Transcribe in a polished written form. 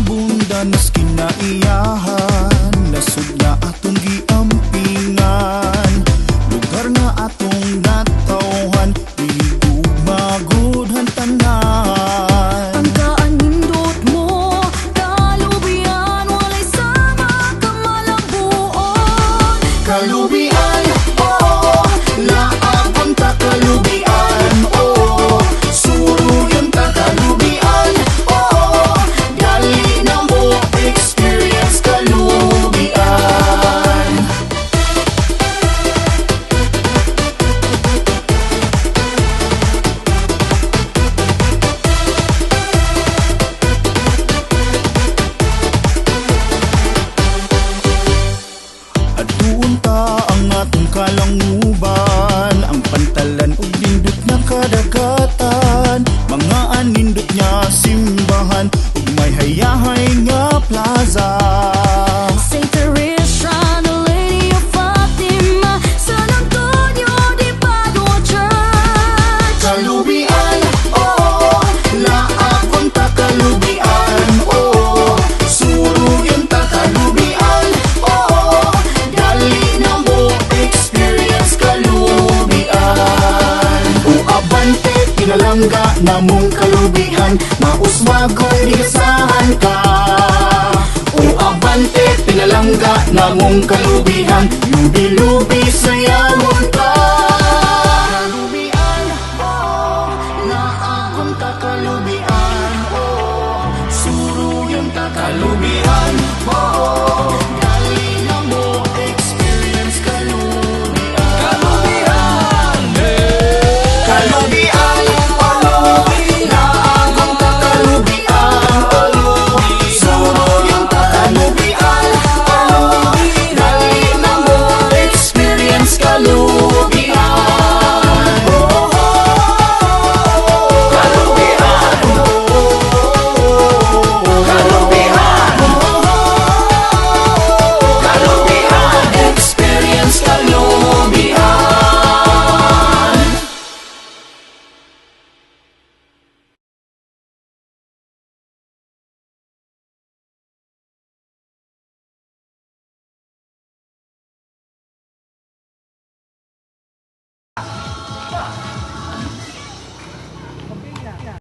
bundanas kinaiyahan, nasud na atong giampingan, lugar nga atong natawhan, magudhan tanan. Pangkaan nindot mo, kalubian, walay sama ka malabuon. Kalubian, oh, laabon ta kalubian, oh, suruyon ta kalubian, oh, dali na mo experience kalubian. Adtuon ta ang atong kalanguban, ang pantalan ug nindot nga kadagatan, mga anindot nya simbahan ug may hayahay nga plaza. Saint Teresa, the Lady of Fatima, San Antonio de Padua Church. Kalubian, oh, laabon ta kalubian, oh, suruyon ta kalubian, oh, dali na mo experience kalubian. O abante, pinalangga namong kalubian, mauswagon igasahan ka. O abante, pinalangga namong kalubian, lubi-lubi sayawon ka. Kalubian, oh, naakon ta kalubian, oh, suruyon ta kalubian.